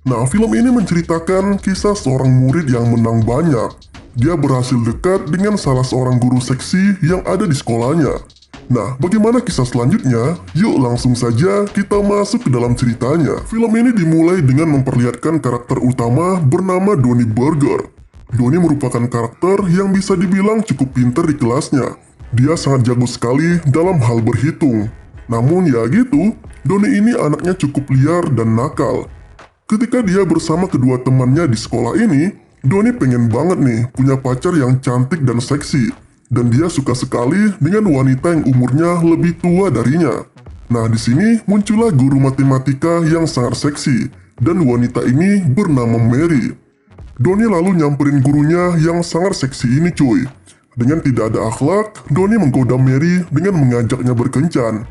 Nah, film ini menceritakan kisah seorang murid yang menang banyak. Dia berhasil dekat dengan salah seorang guru seksi yang ada di sekolahnya. Nah, bagaimana kisah selanjutnya? Yuk langsung saja kita masuk ke dalam ceritanya. Film ini dimulai dengan memperlihatkan karakter utama bernama Donnie Burger. Donnie merupakan karakter yang bisa dibilang cukup pintar di kelasnya. Dia sangat jago sekali dalam hal berhitung. Namun ya gitu, Donnie ini anaknya cukup liar dan nakal. Ketika dia bersama kedua temannya di sekolah ini, Donnie pengen banget nih punya pacar yang cantik dan seksi. Dan dia suka sekali dengan wanita yang umurnya lebih tua darinya. Nah, di sini muncullah guru matematika yang sangat seksi, dan wanita ini bernama Mary. Donnie lalu nyamperin gurunya yang sangat seksi ini cuy. Dengan tidak ada akhlak, Donnie menggoda Mary dengan mengajaknya berkencan.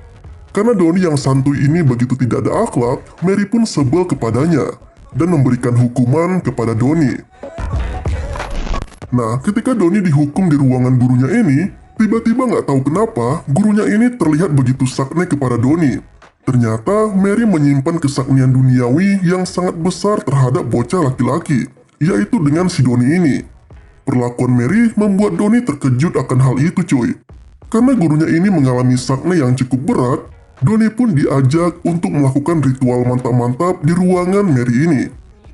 Karena Donnie yang santuy ini begitu tidak ada akhlak, Mary pun sebel kepadanya dan memberikan hukuman kepada Donnie. Nah, ketika Donnie dihukum di ruangan gurunya ini, tiba-tiba nggak tahu kenapa gurunya ini terlihat begitu sakne kepada Donnie. Ternyata Mary menyimpan kesaknian duniawi yang sangat besar terhadap bocah laki-laki, yaitu dengan si Donnie ini. Perlakuan Mary membuat Donnie terkejut akan hal itu cuy. Karena gurunya ini mengalami sakne yang cukup berat, Donnie pun diajak untuk melakukan ritual mantap-mantap di ruangan Mary ini.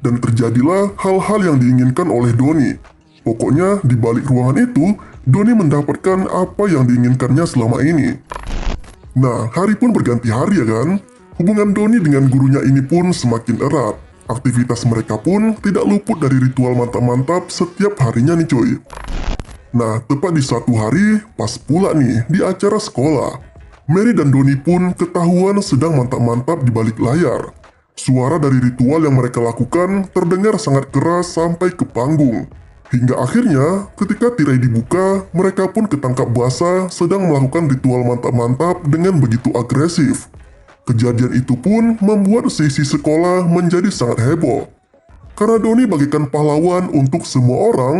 Dan terjadilah hal-hal yang diinginkan oleh Donnie. Pokoknya di balik ruangan itu, Donnie mendapatkan apa yang diinginkannya selama ini. Nah, hari pun berganti hari ya kan? Hubungan Donnie dengan gurunya ini pun semakin erat. Aktivitas mereka pun tidak luput dari ritual mantap-mantap setiap harinya nih cuy. Nah, tepat di suatu hari, pas pula nih di acara sekolah, Mary dan Donnie pun ketahuan sedang mantap-mantap di balik layar. Suara dari ritual yang mereka lakukan terdengar sangat keras sampai ke panggung. Hingga akhirnya, ketika tirai dibuka, mereka pun ketangkap basah sedang melakukan ritual mantap-mantap dengan begitu agresif. Kejadian itu pun membuat sisi sekolah menjadi sangat heboh. Karena Donnie bagaikan pahlawan untuk semua orang,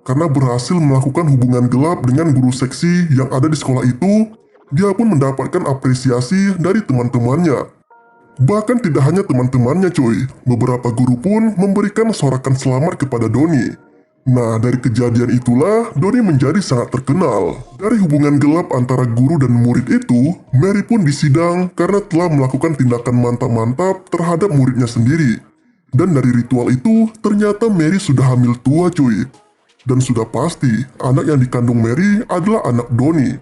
karena berhasil melakukan hubungan gelap dengan guru seksi yang ada di sekolah itu, dia pun mendapatkan apresiasi dari teman-temannya. Bahkan tidak hanya teman-temannya cuy, beberapa guru pun memberikan sorakan selamat kepada Donnie. Nah, dari kejadian itulah Donnie menjadi sangat terkenal. Dari hubungan gelap antara guru dan murid itu, Mary pun disidang karena telah melakukan tindakan mantap-mantap terhadap muridnya sendiri. Dan dari ritual itu, ternyata Mary sudah hamil tua cuy. Dan sudah pasti, anak yang dikandung Mary adalah anak Donnie.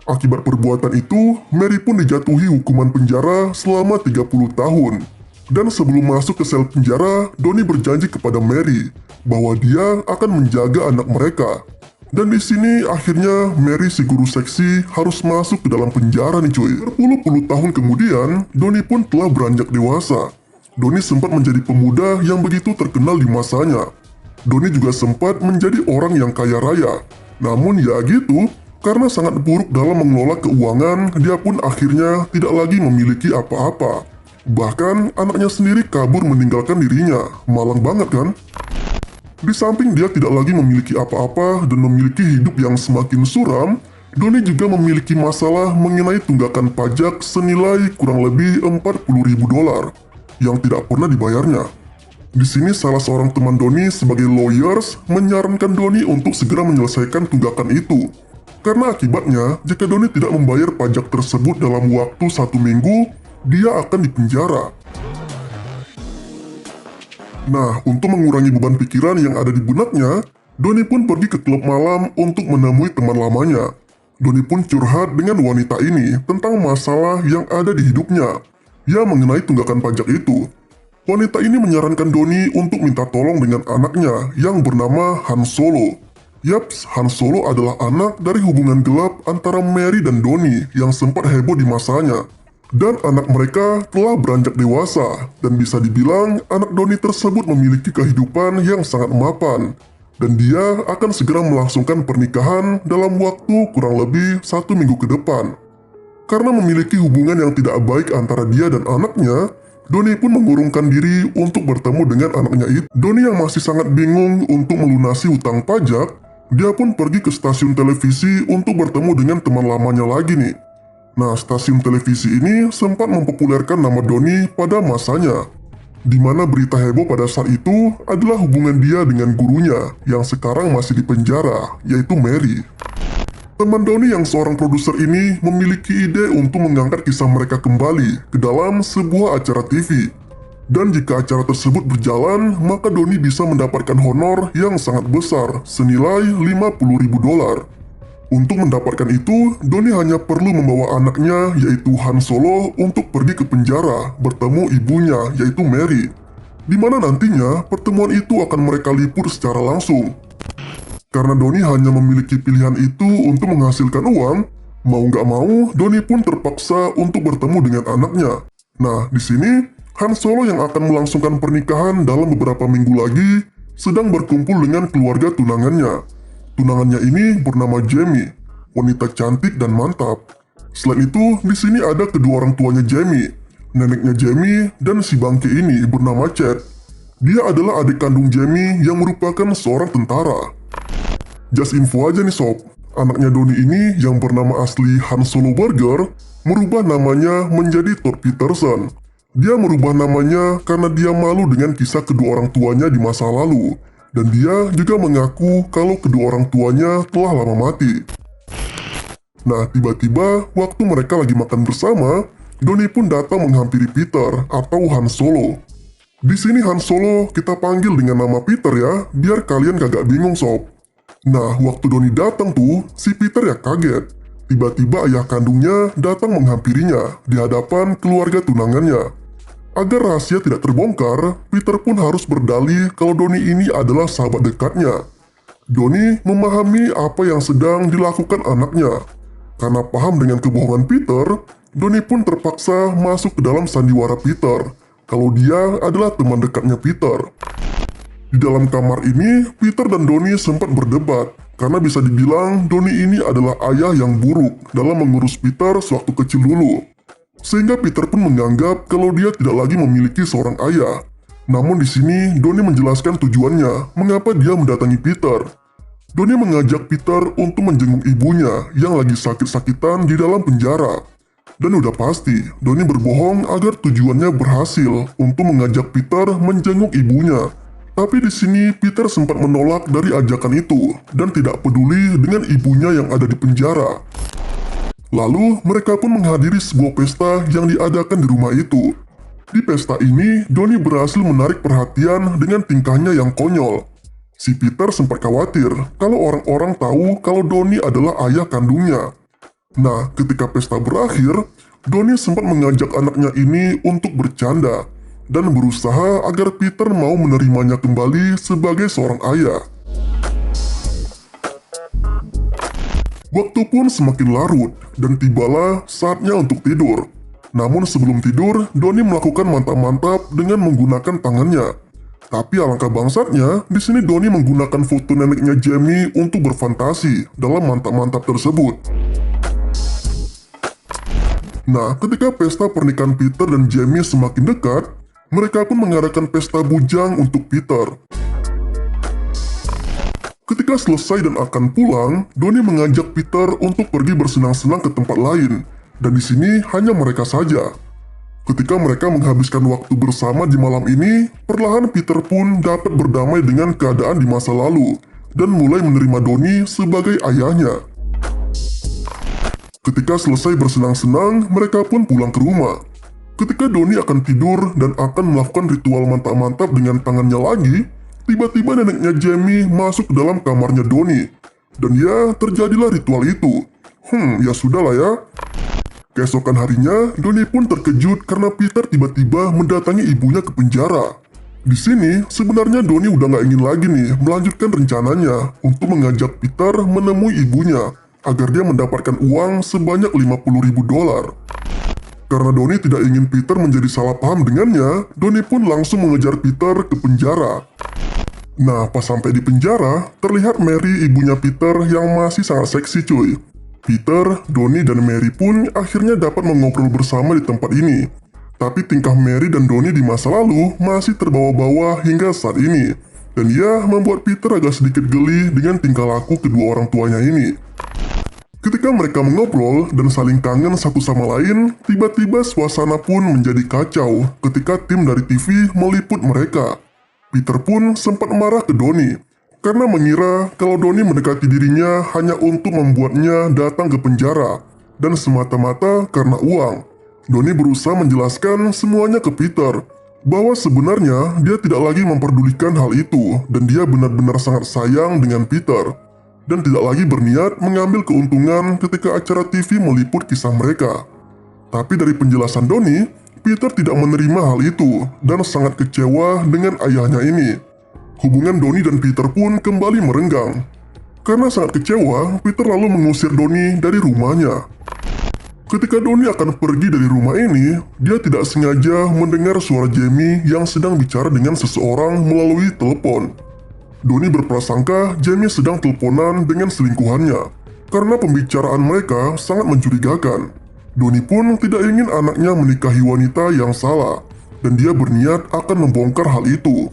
Akibat perbuatan itu, Mary pun dijatuhi hukuman penjara selama 30 tahun. Dan sebelum masuk ke sel penjara, Donnie berjanji kepada Mary bahwa dia akan menjaga anak mereka. Dan di sini akhirnya Mary si guru seksi harus masuk ke dalam penjara nih cuy. Berpuluh-puluh tahun kemudian, Donnie pun telah beranjak dewasa. Donnie sempat menjadi pemuda yang begitu terkenal di masanya. Donnie juga sempat menjadi orang yang kaya raya. Namun ya gitu, karena sangat buruk dalam mengelola keuangan, dia pun akhirnya tidak lagi memiliki apa-apa. Bahkan anaknya sendiri kabur meninggalkan dirinya. Malang banget kan? Di samping dia tidak lagi memiliki apa-apa dan memiliki hidup yang semakin suram, Donnie juga memiliki masalah mengenai tunggakan pajak senilai kurang lebih $40.000 yang tidak pernah dibayarnya. Di sini salah seorang teman Donnie sebagai lawyers menyarankan Donnie untuk segera menyelesaikan tunggakan itu. Karena akibatnya, jika Donnie tidak membayar pajak tersebut dalam waktu 1 minggu, dia akan dipenjara. Nah, untuk mengurangi beban pikiran yang ada di benaknya, Donnie pun pergi ke klub malam untuk menemui teman lamanya. Donnie pun curhat dengan wanita ini tentang masalah yang ada di hidupnya, ya mengenai tunggakan pajak itu. Wanita ini menyarankan Donnie untuk minta tolong dengan anaknya yang bernama Han Solo. Yaps, Han Solo adalah anak dari hubungan gelap antara Mary dan Donnie yang sempat heboh di masanya. Dan anak mereka telah beranjak dewasa, dan bisa dibilang anak Donnie tersebut memiliki kehidupan yang sangat mapan. Dan dia akan segera melangsungkan pernikahan dalam waktu kurang lebih 1 minggu ke depan. Karena memiliki hubungan yang tidak baik antara dia dan anaknya, Donnie pun mengurungkan diri untuk bertemu dengan anaknya itu. Donnie yang masih sangat bingung untuk melunasi hutang pajak, dia pun pergi ke stasiun televisi untuk bertemu dengan teman lamanya lagi nih. Nah, stasiun televisi ini sempat mempopulerkan nama Donnie pada masanya. Di mana berita heboh pada saat itu adalah hubungan dia dengan gurunya yang sekarang masih di penjara, yaitu Mary. Teman Donnie yang seorang produser ini memiliki ide untuk mengangkat kisah mereka kembali ke dalam sebuah acara TV. Dan jika acara tersebut berjalan, maka Donnie bisa mendapatkan honor yang sangat besar senilai $50.000. Untuk mendapatkan itu, Donnie hanya perlu membawa anaknya yaitu Han Solo untuk pergi ke penjara bertemu ibunya yaitu Mary. Di mana nantinya pertemuan itu akan mereka liput secara langsung. Karena Donnie hanya memiliki pilihan itu untuk menghasilkan uang, mau nggak mau, Donnie pun terpaksa untuk bertemu dengan anaknya. Nah, di sini, Han Solo yang akan melangsungkan pernikahan dalam beberapa minggu lagi, sedang berkumpul dengan keluarga tunangannya. Tunangannya ini bernama Jamie, wanita cantik dan mantap. Selain itu, di sini ada kedua orang tuanya Jamie, neneknya Jamie, dan si bangke ini bernama Chad. Dia adalah adik kandung Jamie yang merupakan seorang tentara. Just info aja nih sob, anaknya Donnie ini yang bernama asli Han Solo Burger merubah namanya menjadi Todd Peterson. Dia merubah namanya karena dia malu dengan kisah kedua orang tuanya di masa lalu. Dan dia juga mengaku kalau kedua orang tuanya telah lama mati. Nah, tiba-tiba waktu mereka lagi makan bersama, Donnie pun datang menghampiri Peter atau Han Solo. Di sini Han Solo kita panggil dengan nama Peter ya, biar kalian kagak bingung sob. Nah, waktu Donnie datang tuh, si Peter ya kaget. Tiba-tiba ayah kandungnya datang menghampirinya di hadapan keluarga tunangannya. Agar rahasia tidak terbongkar, Peter pun harus berdalih kalau Donnie ini adalah sahabat dekatnya. Donnie memahami apa yang sedang dilakukan anaknya. Karena paham dengan kebohongan Peter, Donnie pun terpaksa masuk ke dalam sandiwara Peter, kalau dia adalah teman dekatnya Peter. Di dalam kamar ini, Peter dan Donnie sempat berdebat, karena bisa dibilang Donnie ini adalah ayah yang buruk dalam mengurus Peter sewaktu kecil dulu. Sehingga Peter pun menganggap kalau dia tidak lagi memiliki seorang ayah. Namun di sini, Donnie menjelaskan tujuannya, mengapa dia mendatangi Peter. Donnie mengajak Peter untuk menjenguk ibunya yang lagi sakit-sakitan di dalam penjara. Dan udah pasti, Donnie berbohong agar tujuannya berhasil untuk mengajak Peter menjenguk ibunya. Tapi di sini Peter sempat menolak dari ajakan itu dan tidak peduli dengan ibunya yang ada di penjara. Lalu mereka pun menghadiri sebuah pesta yang diadakan di rumah itu. Di pesta ini, Donnie berhasil menarik perhatian dengan tingkahnya yang konyol. Si Peter sempat khawatir kalau orang-orang tahu kalau Donnie adalah ayah kandungnya. Nah, ketika pesta berakhir, Donnie sempat mengajak anaknya ini untuk bercanda dan berusaha agar Peter mau menerimanya kembali sebagai seorang ayah. Waktu pun semakin larut dan tibalah saatnya untuk tidur. Namun sebelum tidur, Donnie melakukan mantap-mantap dengan menggunakan tangannya. Tapi alangkah bangsatnya, di sini Donnie menggunakan foto neneknya Jamie untuk berfantasi dalam mantap-mantap tersebut. Nah, ketika pesta pernikahan Peter dan Jamie semakin dekat, mereka pun mengadakan pesta bujang untuk Peter. Ketika selesai dan akan pulang, Donnie mengajak Peter untuk pergi bersenang-senang ke tempat lain, dan di sini hanya mereka saja. Ketika mereka menghabiskan waktu bersama di malam ini, perlahan Peter pun dapat berdamai dengan keadaan di masa lalu, dan mulai menerima Donnie sebagai ayahnya. Ketika selesai bersenang-senang, mereka pun pulang ke rumah. Ketika Donnie akan tidur dan akan melakukan ritual mantap-mantap dengan tangannya lagi, tiba-tiba neneknya Jamie masuk ke dalam kamarnya Donnie. Dan ya, terjadilah ritual itu. Ya sudahlah ya. Keesokan harinya, Donnie pun terkejut karena Peter tiba-tiba mendatangi ibunya ke penjara. Di sini, sebenarnya Donnie udah nggak ingin lagi nih melanjutkan rencananya untuk mengajak Peter menemui ibunya agar dia mendapatkan uang sebanyak $50.000. Karena Donnie tidak ingin Peter menjadi salah paham dengannya, Donnie pun langsung mengejar Peter ke penjara. Nah, pas sampai di penjara, terlihat Mary ibunya Peter yang masih sangat seksi cuy. Peter, Donnie, dan Mary pun akhirnya dapat mengobrol bersama di tempat ini. Tapi tingkah Mary dan Donnie di masa lalu masih terbawa-bawa hingga saat ini. Dan ia membuat Peter agak sedikit geli dengan tingkah laku kedua orang tuanya ini. Ketika mereka mengobrol dan saling kangen satu sama lain, tiba-tiba suasana pun menjadi kacau ketika tim dari TV meliput mereka. Peter pun sempat marah ke Donnie karena mengira kalau Donnie mendekati dirinya hanya untuk membuatnya datang ke penjara dan semata-mata karena uang. Donnie berusaha menjelaskan semuanya ke Peter bahwa sebenarnya dia tidak lagi memperdulikan hal itu dan dia benar-benar sangat sayang dengan Peter dan tidak lagi berniat mengambil keuntungan ketika acara TV meliput kisah mereka. Tapi dari penjelasan Donnie, Peter tidak menerima hal itu dan sangat kecewa dengan ayahnya ini. Hubungan Donnie dan Peter pun kembali merenggang. Karena sangat kecewa, Peter lalu mengusir Donnie dari rumahnya. Ketika Donnie akan pergi dari rumah ini, dia tidak sengaja mendengar suara Jamie yang sedang bicara dengan seseorang melalui telepon. Donnie berprasangka Jamie sedang teleponan dengan selingkuhannya, karena pembicaraan mereka sangat mencurigakan. Donnie pun tidak ingin anaknya menikahi wanita yang salah, dan dia berniat akan membongkar hal itu.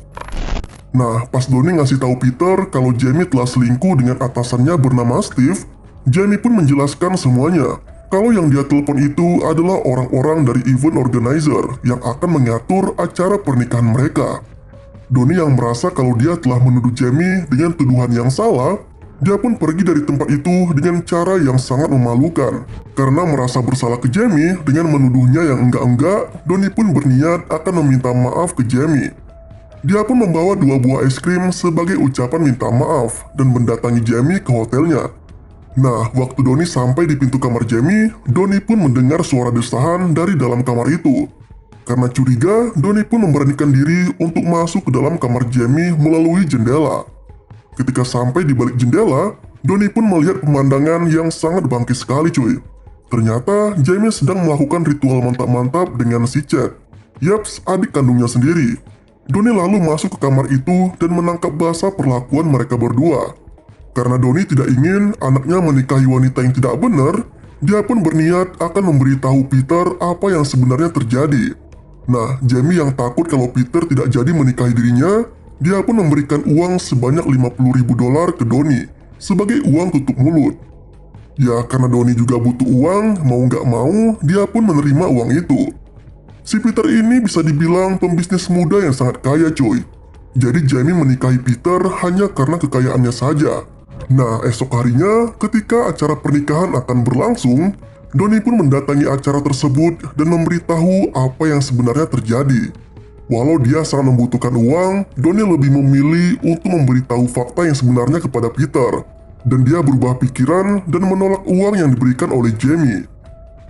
Nah, pas Donnie ngasih tahu Peter kalau Jamie telah selingkuh dengan atasannya bernama Steve, Jamie pun menjelaskan semuanya. Kalau yang dia telepon itu adalah orang-orang dari event organizer yang akan mengatur acara pernikahan mereka. Donnie yang merasa kalau dia telah menuduh Jamie dengan tuduhan yang salah, dia pun pergi dari tempat itu dengan cara yang sangat memalukan. Karena merasa bersalah ke Jamie dengan menuduhnya yang enggak-enggak, Donnie pun berniat akan meminta maaf ke Jamie. Dia pun membawa 2 buah es krim sebagai ucapan minta maaf dan mendatangi Jamie ke hotelnya. Nah, waktu Donnie sampai di pintu kamar Jamie, Donnie pun mendengar suara desahan dari dalam kamar itu. Karena curiga, Donnie pun memberanikan diri untuk masuk ke dalam kamar Jamie melalui jendela. Ketika sampai di balik jendela, Donnie pun melihat pemandangan yang sangat bangkit sekali cuy. Ternyata Jamie sedang melakukan ritual mantap-mantap dengan si Chad. Yaps, adik kandungnya sendiri. Donnie lalu masuk ke kamar itu dan menangkap basah perlakuan mereka berdua. Karena Donnie tidak ingin anaknya menikahi wanita yang tidak benar, dia pun berniat akan memberitahu Peter apa yang sebenarnya terjadi. Nah, Jamie yang takut kalau Peter tidak jadi menikahi dirinya, dia pun memberikan uang sebanyak $50.000 ke Donnie sebagai uang tutup mulut. Ya, karena Donnie juga butuh uang, mau nggak mau, dia pun menerima uang itu. Si Peter ini bisa dibilang pembisnis muda yang sangat kaya cuy. Jadi Jamie menikahi Peter hanya karena kekayaannya saja. Nah, esok harinya ketika acara pernikahan akan berlangsung, Donnie pun mendatangi acara tersebut dan memberitahu apa yang sebenarnya terjadi. Walau dia sangat membutuhkan uang, Donnie lebih memilih untuk memberitahu fakta yang sebenarnya kepada Peter. Dan dia berubah pikiran dan menolak uang yang diberikan oleh Jamie.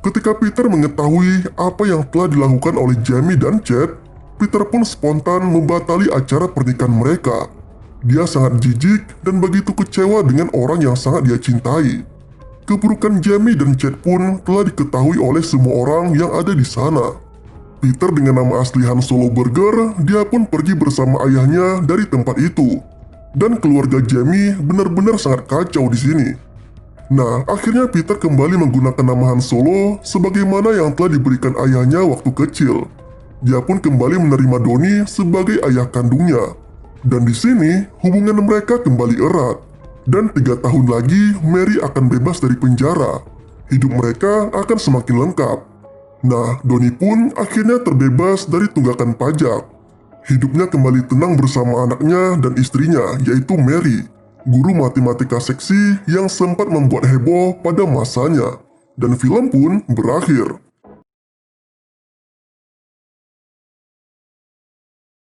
Ketika Peter mengetahui apa yang telah dilakukan oleh Jamie dan Chad, Peter pun spontan membatali acara pernikahan mereka. Dia sangat jijik dan begitu kecewa dengan orang yang sangat dia cintai. Keburukan Jamie dan Chad pun telah diketahui oleh semua orang yang ada di sana. Peter dengan nama asli Han Solo Burger, dia pun pergi bersama ayahnya dari tempat itu. Dan keluarga Jamie benar-benar sangat kacau di sini. Nah, akhirnya Peter kembali menggunakan nama Han Solo sebagaimana yang telah diberikan ayahnya waktu kecil. Dia pun kembali menerima Donnie sebagai ayah kandungnya. Dan di sini, hubungan mereka kembali erat. Dan 3 tahun lagi, Mary akan bebas dari penjara. Hidup mereka akan semakin lengkap. Nah, Donnie pun akhirnya terbebas dari tunggakan pajak. Hidupnya kembali tenang bersama anaknya dan istrinya, yaitu Mary, guru matematika seksi yang sempat membuat heboh pada masanya. Dan film pun berakhir.